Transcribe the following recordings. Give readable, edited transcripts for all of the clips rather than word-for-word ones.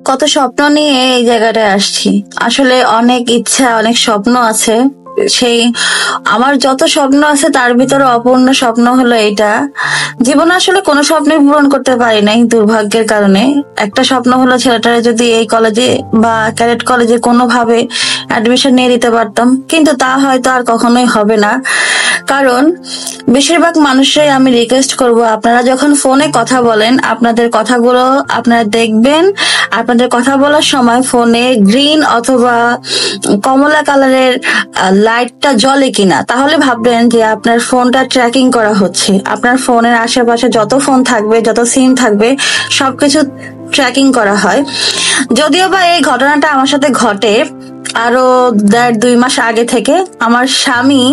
কত স্বপ্ন নিয়ে এই জায়গাটায় আসছি। আসলে অনেক ইচ্ছা, অনেক স্বপ্ন আছে। সেই আমার যত স্বপ্ন আছে তার ভিতরে অপূর্ণ স্বপ্ন হলো এইটা। জীবনে আসলে কোনো স্বপ্নই পূরণ করতে পারি নাই দুর্ভাগ্যের কারণে। একটা স্বপ্ন হলো ছেলেটারে যদি এই কলেজে বা ক্যাডেট কলেজে কোনোভাবে অ্যাডমিশন নিয়ে দিতে পারতাম, কিন্তু তা হয়তো আর কখনোই হবে না। কারণ বেশিরভাগ মানুষরাই আমি রিকোয়েস্ট করব, আপনারা যখন ফোনে কথা বলেন আপনাদের কথাগুলো আপনারা দেখবেন। আপনাদের কথা বলার সময় ফোনে গ্রিন অথবা কমলা কালারের লাইটটা জ্বলে কিনা, তাহলে ভাববেন যে আপনার ফোনটা ট্র্যাকিং করা হচ্ছে। আপনার ফোনের আশেপাশে যত ফোন থাকবে, যত সিম থাকবে, সবকিছু ট্র্যাকিং করা হয়। যদিও বা এই ঘটনাটা আমার সাথে ঘটে আরো 1.5-2 মাস আগে থেকে। আমার স্বামী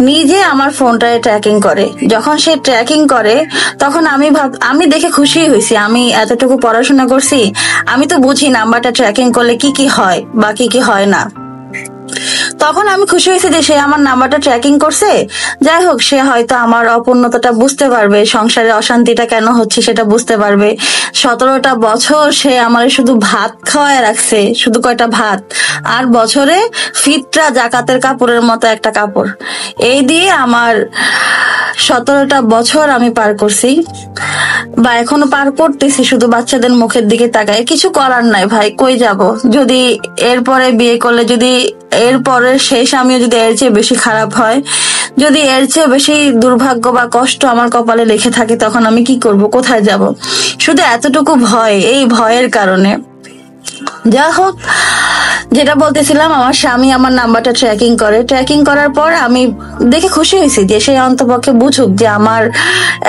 নিজে আমার ফোনটায় ট্র্যাকিং করে। যখন সে ট্র্যাকিং করে তখন আমি দেখে খুশি হয়েছি। আমি এতটুকু পড়াশোনা করছি, আমি তো বুঝি নাম্বারটা ট্র্যাকিং করলে কি কি হয় বা কি কি হয় না। তখন আমি খুশি হয়েছি যে সে আমার নাম্বারটা ট্র্যাকিং করছে। যাই হোক, সে হয়তো আমার অপূর্ণতাটা বুঝতে পারবে, সংসারে অশান্তিটা কেন হচ্ছে সেটা বুঝতে পারবে। 17টা বছর সে আমার শুধু ভাত খাওয়ায় রাখছে, শুধু কয়টা ভাত, আর বছরে ফিতরা জাকাতের কাপড়ের মতো একটা কাপড়, এই দিয়ে আমার 17টা বছর আমি পার করছি বা এখনো পার করতেছি শুধু বাচ্চাদের মুখের দিকে তাকায়। কিছু করার নাই ভাই, কই যাব? যদি এরপরে বিয়ে করলে, যদি এরপরের শেষ আমিও যদি এর চেয়ে বেশি খারাপ হয়, যদি এর চেয়ে বেশি দুর্ভাগ্য বা কষ্ট আমার কপালে লিখে থাকে, তখন আমি কি করব? কোথায় যাব? শুধু এতটুকু ভয়, এই ভয়ের কারণে। যা হোক, যেটা বলতেছিলাম, আমার স্বামী আমার নাম্বারটা ট্র্যাকিং করে। ট্র্যাকিং করার পর আমি দেখে খুশি হয়েছি যে সে অন্তপক্ষে বুঝুক যে আমার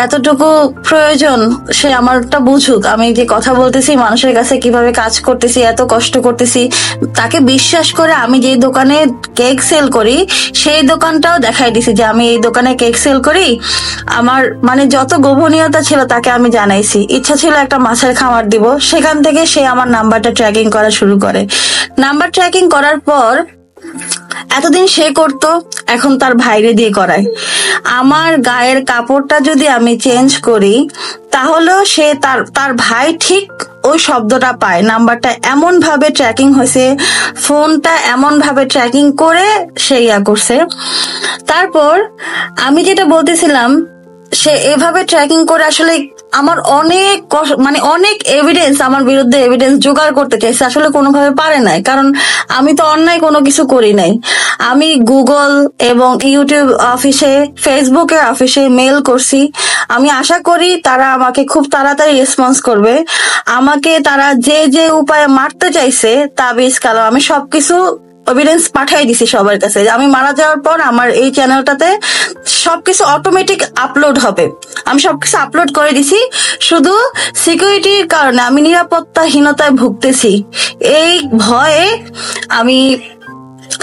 এতটুকু প্রয়োজন, সে আমারটা বুঝুক। আমি যে কথা বলতেছি, মানুষের কাছে কিভাবে কাজ করতেছি, এত কষ্ট করতেছি, তাকে বিশ্বাস করে আমি যে দোকানে কেক সেল করি সেই দোকানটাও দেখাই দিছি যে আমি এই দোকানে কেক সেল করি। আমার মানে যত গোপনীয়তা ছিল তাকে আমি জানাইছি। ইচ্ছা ছিল একটা মাছের খামার দিব, সেখান থেকে সে আমার নাম্বারটা ট্র্যাকিং করা শুরু করে। নাম্বার ট্র্যাকিং করার পর এতদিন সে করতো, এখন তার ভাইরে দিয়ে করায়। আমার গায়ের কাপড়টা যদি আমি চেঞ্জ করি তাহলেও সে তার ভাই ঠিক ওই শব্দটা পায়। নাম্বারটা এমন ভাবে ট্র্যাকিং হয়েছে, ফোনটা এমন ভাবে ট্র্যাকিং করে সে ইয়া করছে। তারপর আমি যেটা বলতেছিলাম, সে এভাবে ট্র্যাকিং করে আসলে আমার অনেক মানে অনেক এভিডেন্স, আমার বিরুদ্ধে এভিডেন্স জোগাড় করতে চাইছে, আসলে কোনোভাবে পারে নাই। কারণ আমি তো অন্যায় কোনো কিছু করি নাই। আমি গুগল এবং ইউটিউব অফিসে, ফেসবুকের অফিসে মেল করছি। আমি আশা করি তারা আমাকে খুব তাড়াতাড়ি রেসপন্স করবে। আমাকে তারা যে যে উপায়ে মারতে চাইছে, তাবিজ কালাম, আমি সবকিছু এভিডেন্স পাঠাই দিছি সবার কাছে। আমি মারা যাওয়ার পর আমার এই চ্যানেলটাতে সবকিছু অটোমেটিক আপলোড হবে। আমি সবকিছু আপলোড করে দিছি, শুধু সিকিউরিটির কারণে আমি নিরাপত্তাহীনতায় ভুগতেছি। এই ভয়ে আমি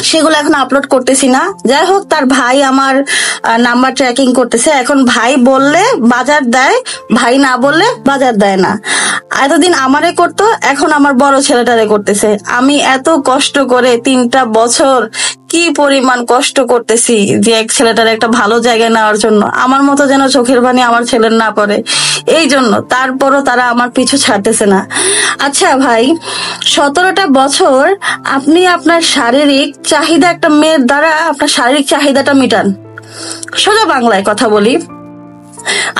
সেগুলো এখন আপলোড করতেছি না। যাই হোক, তার ভাই আমার নাম্বার ট্র্যাকিং করতেছে। এখন ভাই বললে বাজার দেয়, ভাই না বললে বাজার দেয় না। এতদিন আমারে করতো, এখন আমার বড় ছেলেটারে করতেছে। আমি এত কষ্ট করে 3টা বছর কি পরিমাণ কষ্ট করতেছি যে এক ছেলেটার একটা ভালো জায়গায় নেওয়ার জন্য, আমার মতো যেন চোখের পানি আমার ছেলের না পড়ে এই জন্য। তারপরও তারা আমার পিছু ছাড়তেছে না। আচ্ছা ভাই, 17টা বছর আপনি আপনার শারীরিক চাহিদা, একটা মেয়ের দ্বারা আপনার শারীরিক চাহিদাটা মিটান। সোজা বাংলায় কথা বলি,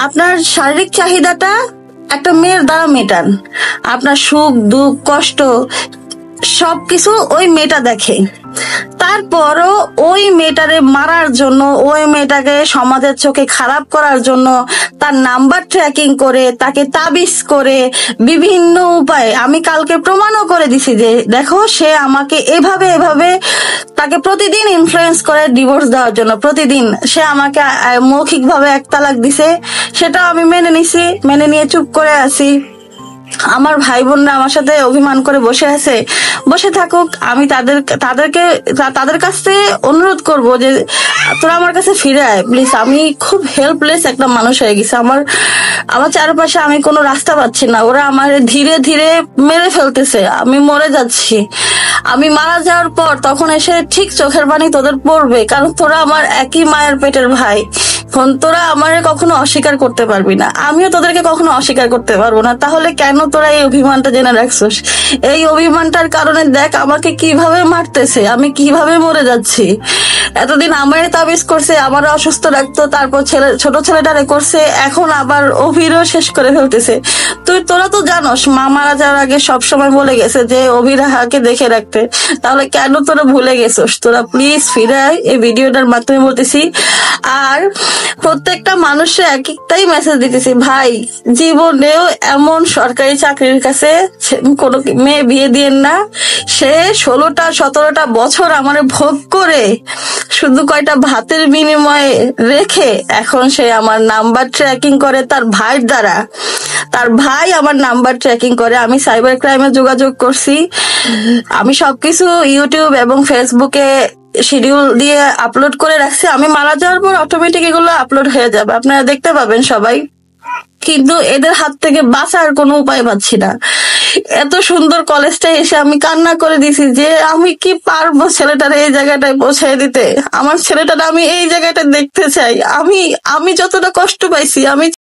আপনার শারীরিক চাহিদাটা একটা মেয়ের দ্বারা মেটান। আপনার সুখ দুঃখ কষ্ট সবকিছু ওই মেয়েটা দেখে। তারপরও ওই মেয়েটারে মারার জন্য, ওই মেয়েটাকে সমাজের চোখে খারাপ করার জন্য তার নাম্বার ট্র্যাকিং করে, তাকে তাবিজ করে বিভিন্ন উপায়ে, আমি কালকে প্রমাণও করে দিছি যে দেখো সে আমাকে এভাবে এভাবে তাকে প্রতিদিন ইনফ্লুয়েন্স করে ডিভোর্স দেওয়ার জন্য। প্রতিদিন সে আমাকে মৌখিক ভাবে 1 তালাক দিছে, সেটাও আমি মেনে নিছি, মেনে নিয়ে চুপ করে আছি। আমার ভাই বোনরা আমার সাথে অভিমান করে বসে আছে, বসে থাকুক। আমি তাদের কাছে অনুরোধ করব যে তোরা আমার কাছে ফিরে আয় প্লিজ। আমি খুব হেল্পলেস একটা মানুষ হয়ে গেছি। আমার চারপাশে আমি কোনো রাস্তা পাচ্ছি না। ওরা আমার ধীরে ধীরে মেরে ফেলতেছে, আমি মরে যাচ্ছি। আমি মারা যাওয়ার পর তখন এসে ঠিক চোখের পানি তোদের পড়বে, কারণ তোরা আমার একই মায়ের পেটের ভাই। তোরা আমারে কখনো অস্বীকার করতে পারবি না, আমিও তোদেরকে কখনো অস্বীকার করতে পারবো না। তাহলে কেন তোরা এই অভিমানটা জেনে রাখছিস? এই অভিমানটার কারণে দেখ আমাকে কিভাবে মারতেছে, আমি কিভাবে মরে যাচ্ছি। এতদিন আমারে তাবিজ করছে, আমারও অসুস্থ রাখতো, তারপর ছোট ছেলেটারে করছে, এখন আবার অভিরও শেষ করে ফেলতেছে। তোরা তো জানোস মা মারা যাওয়ার আগে সবসময় বলে গেছে যে অভিরাহাকে দেখে রাখতে। তাহলে কেন তোরা ভুলে গেছিস? তোরা প্লিজ ফিরে আয়, এই ভিডিওটার মাধ্যমে বলতেছি। আর প্রত্যেকটা মানুষের এক একটাই মেসেজ দিতেছি, ভাই জীবনেও এমন সরকারি চাকরির কাছে কোনো মেয়ে বিয়ে দিয়েন না। সে 16টা 17টা বছর আমার ভোগ করে শুধু কয়টা ভাতের বিনিময়ে রেখে এখন সে আমার নাম্বার ট্র্যাকিং করে তার ভাইয়ের দ্বারা। তার ভাই আমার নাম্বার ট্র্যাকিং করে। আমি সাইবার ক্রাইমে যোগাযোগ করছি, আমি সবকিছু ইউটিউব এবং ফেসবুকে শিডিউল দিয়ে আপলোড করে রাখছি। আমি মারা যাওয়ার পর অটোমেটিক এগুলো আপলোড হয়ে যাবে, আপনারা দেখতে পাবেন সবাই। কিন্তু এদের হাত থেকে বাঁচার কোনো উপায় পাচ্ছি না। এত সুন্দর কলেজটা এসে আমি কান্না করে দিছি যে আমি কি পারবো ছেলেটার এই জায়গাটায় পৌঁছায় দিতে। আমার ছেলেটার আমি এই জায়গাটা দেখতে চাই। আমি যতটা কষ্ট পাইছি, আমি